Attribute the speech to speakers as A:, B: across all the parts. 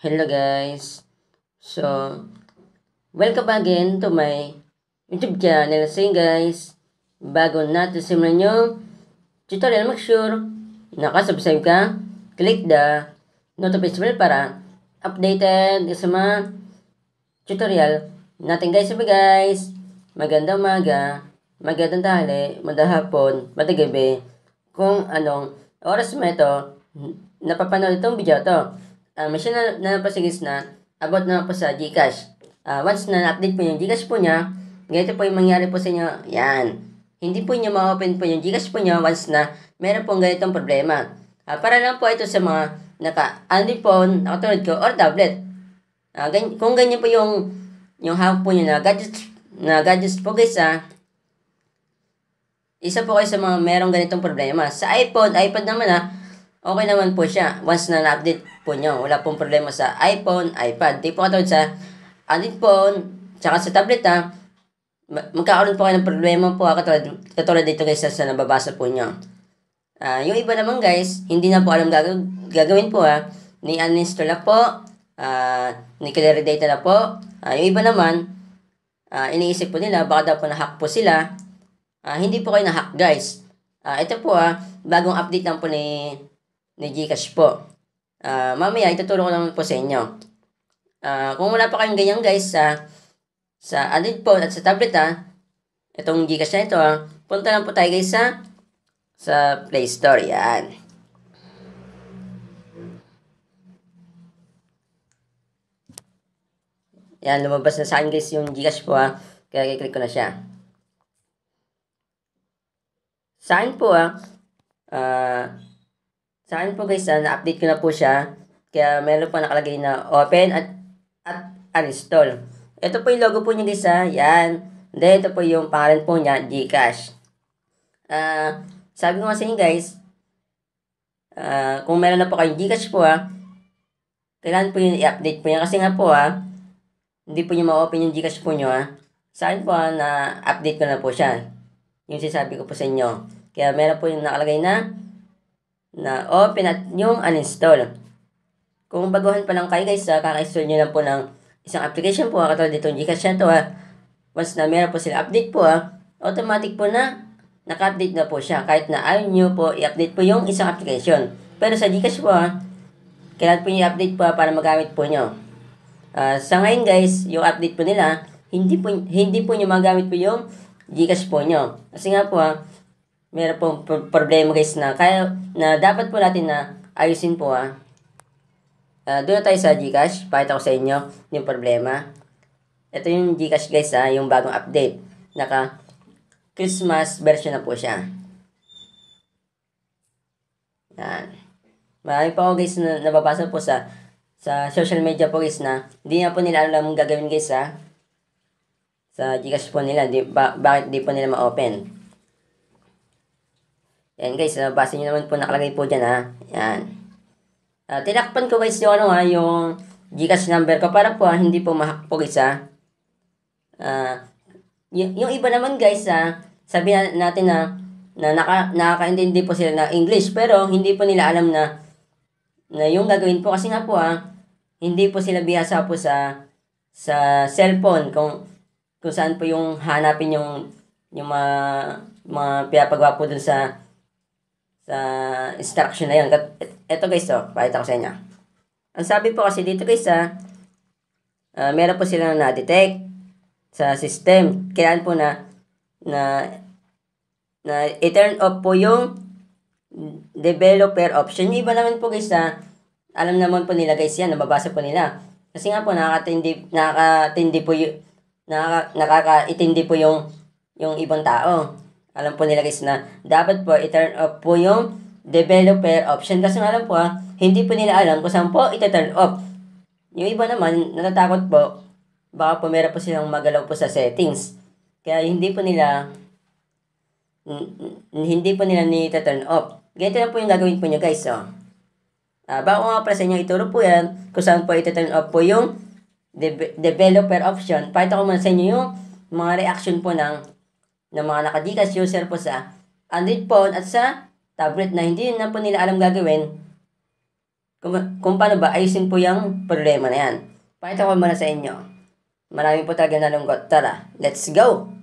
A: Hello guys. So, welcome again to my YouTube channel. So guys, bago natin simulan yung tutorial, make sure nakasubscribe ka, click the notification bell para updated sa mga tutorial natin guys. Sabi guys, magandang umaga, magandang tanghali, magandang hapon, magandang gabi, kung anong oras mo ito napapanood itong video to. May siya na napasigis na about na po sa Gcash. Once na na-update po yung Gcash po niya, ganito po yung mangyari po sa inyo. Yan. Hindi po niyo ma-open po yung Gcash po niyo once na meron pong ganitong problema. Para lang po ito sa mga naka-Android phone, nakatulad ko, or tablet. Kung ganyan po yung hawak po niyo na gadgets po guys, isa po kayo sa mga merong ganitong problema. Sa iPhone, iPad naman okay naman po siya. Once na na-update po nyo, wala pong problema sa iPhone, iPad. Di po katulad sa Android phone, tsaka sa tablet magkakaroon po kayo ng problema po katulad dito guys sa nababasa po nyo. Yung iba naman guys, hindi na po alam gagawin po ni-uninstall na po, ni-clear data na po. Yung iba naman, iniisip po nila, baka daw po na-hack po sila. Hindi po kayo na-hack guys. Ito po bagong update lang po ni Gcash po. Mamaya ituturo ko naman po sa inyo. Kung wala pa kayong ganyan guys sa Android phone at sa tablet itong Gcash na ito punta lang po tayo guys sa Play Store. Yan. Yan, lumabas na sa akin guys yung Gcash po kaya i-click ko na siya. Sa akin po sa akin po guys, na-update ko na po siya. Kaya meron po nakalagay na open at uninstall. Ito po yung logo po niya guys yan. Then ito po yung pangalan po niya, Gcash. Sabi ko nga sa inyo guys, kung meron na po kayong Gcash po kailangan po yung i-update po niya. Kasi nga po hindi po niyo ma-open yung Gcash po niyo Sa akin po na-update ko na po siya. Yung sinasabi ko po sa inyo. Kaya meron po yung nakalagay na open at yung uninstall. Kung baguhan pa lang kayo guys, kaka-install nyo lang po ng isang application po, katulad dito yung Gcash na to once na meron po sila update po automatic po na naka-update na po siya kahit na ayaw nyo po i-update po yung isang application. Pero sa Gcash po kailangan po nyo i-update po para magamit po nyo. Sa ngayon guys, yung update po nila hindi po nyo magamit po yung Gcash po nyo. Kasi nga po meron pong problema guys na dapat po natin na ayusin po doon na tayo sa Gcash. Pakita ko sa inyo yung problema. Ito yung Gcash guys yung bagong update. Naka Christmas version na po siya. Yan. Marami pa ako guys na nababasa po sa social media po guys na hindi na po nila alam ang gagawin guys sa Gcash po nila. Bakit di po nila ma-open. Yan guys, basa nyo naman po nakalagay po dyan Yan. Tinakpan ko guys yung yung Gcash number ko para po hindi po ma-hack po guys yung iba naman guys sabihin natin na nakakaintindi po sila na English pero hindi po nila alam na yung gagawin po kasi nga po hindi po sila bihasa po sa cellphone kung saan po yung hanapin yung mga pinapagawa po dun sa instruction na yun. Ito guys pakita ko sa inyo. Ang sabi po kasi dito guys meron po silang na-detect sa system. Kailangan po na i-turn off po yung developer option. Yung iba naman po guys alam naman po nila guys yan, nababasa po nila. Kasi nga po nakakaintindi po yung ibang tao. Alam po nila guys na dapat po i-turn off po yung developer option. Kasi nga alam po hindi po nila alam kung saan po i-turn off. Yung iba naman natatakot po baka po meron po silang magalaw po sa settings. Kaya hindi po nila ni-turn off. Ganito lang po yung gagawin po nyo guys bago nga pala sa inyo ituro po yan kung saan po i-turn off po yung developer option. Pakita ko muna sa inyo yung mga reaction po ng mga naka-Gcash user po sa Android phone at sa tablet na hindi na po nila alam gagawin kung paano ba ayusin po yung problema na yan. Pakita ko muna sa inyo. Marami po talaga nalungkot. Tara, let's go!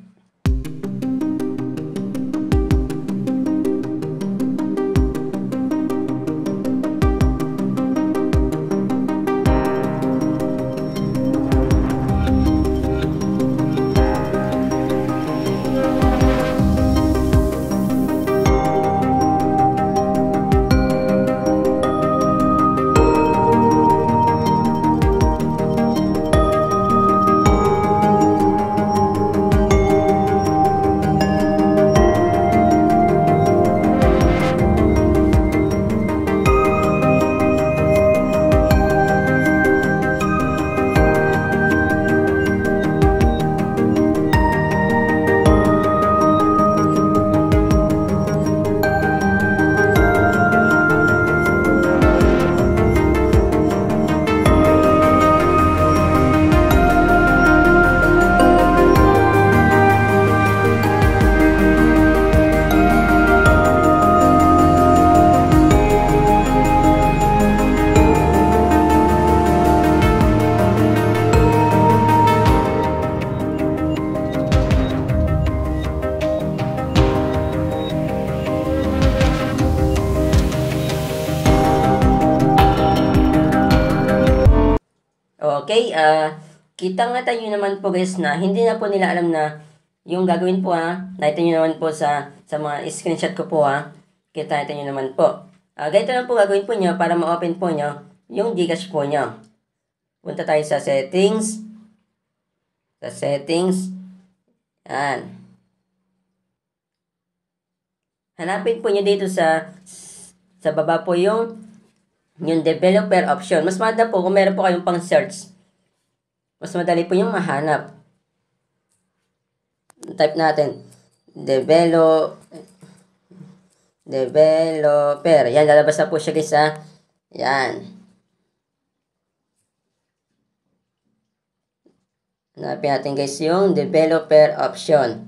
A: Okay, kita nga tayo naman po guys na hindi na po nila alam na yung gagawin po Nakita nyo naman po sa mga screenshot ko po Kita nyo naman po. Ganito lang po gagawin po nyo para ma-open po nyo yung Gcash po nyo. Punta tayo sa settings. Sa settings. Yan. Hanapin po nyo dito sa baba po yung developer option. Mas maganda po kung meron po kayong pang search. Mas madali po yung mahanap. Type natin developer. Yan, lalabas na po siya guys Yan. Hanapin natin guys yung developer option.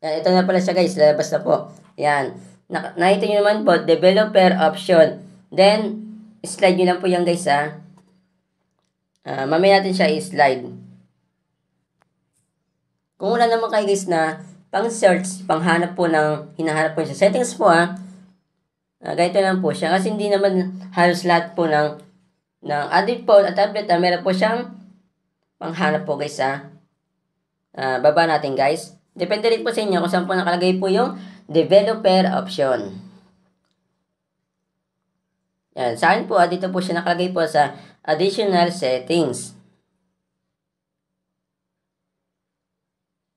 A: Yan, ito na pala siya guys, lalabas na po. Yan. Nakita nyo naman po, developer option. Then, slide nyo lang po yan guys mamaya natin siya i-slide. Kung wala naman kayo guys na pang search, pang hanap po ng hinahanap po sa settings po ganito lang po siya. Kasi hindi naman halos lahat po ng Android phone at tablet meron po siyang pang hanap po guys baba natin guys. Depende rin po sa inyo kung saan po nakalagay po yung developer option. Yan. Sa akin po, dito po siya nakalagay po sa additional settings.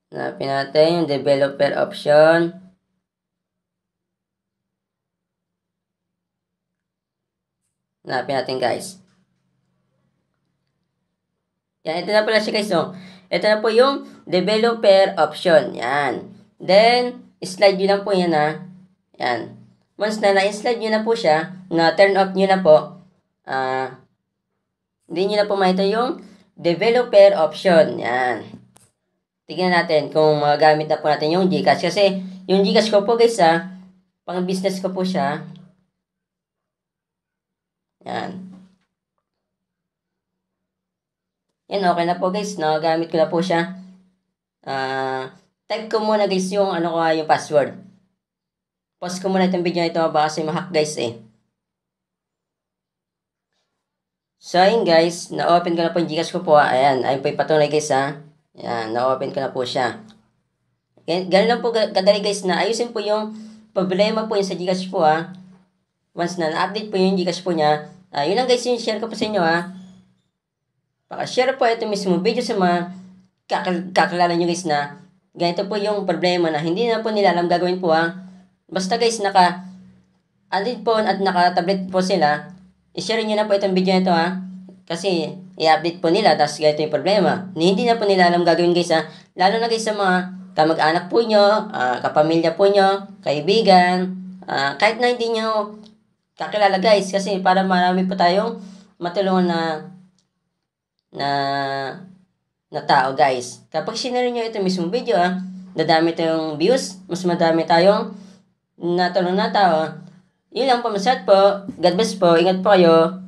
A: Hanapin natin yung developer option. Hanapin natin guys. Yan. Ito na pala siya guys. Ito na po yung developer option. Yan. Then, slide nyo lang po yan Yan. Once na na-slide nyo na po siya, na turn off nyo na po, hindi nyo na po makita yung developer option. Yan. Tignan natin kung magagamit na po natin yung Gcash. Kasi yung Gcash ko po guys pang business ko po siya. Yan. Yan, okay na po guys. Nagagamit ko na po siya. Type ko muna guys yung yung password. Pause ko muna itong video na ito baka kasi ma-hack guys So ayun guys, na-open ko na po yung Gcash ko po Ayan, ayun po yung patunay guys Ayan, na-open ko na po siya. Ganun lang po kadali guys na ayusin po yung problema po yung sa Gcash po Once na na-update po yung Gcash po niya, yun lang guys yung share ko po sa inyo Paka-share po ito mismo video sa mga kakilala nyo guys na ganito po yung problema na hindi na po nila alam gagawin po Basta guys, Android phone at naka-tablet po sila, i-share nyo na po itong video na ito Kasi i-update po nila, tapos ganito yung problema. Hindi na po nila alam gagawin guys Lalo na guys sa mga kamag-anak po nyo, kapamilya po nyo, kaibigan, kahit na hindi nyo kakilala guys. Kasi para marami po tayong matulungan na tao guys. Kapag sinare nyo ito mismo video dadami tayong views, mas madami tayong natulong na tao Yun lang po, masat po. God bless po. Ingat po kayo.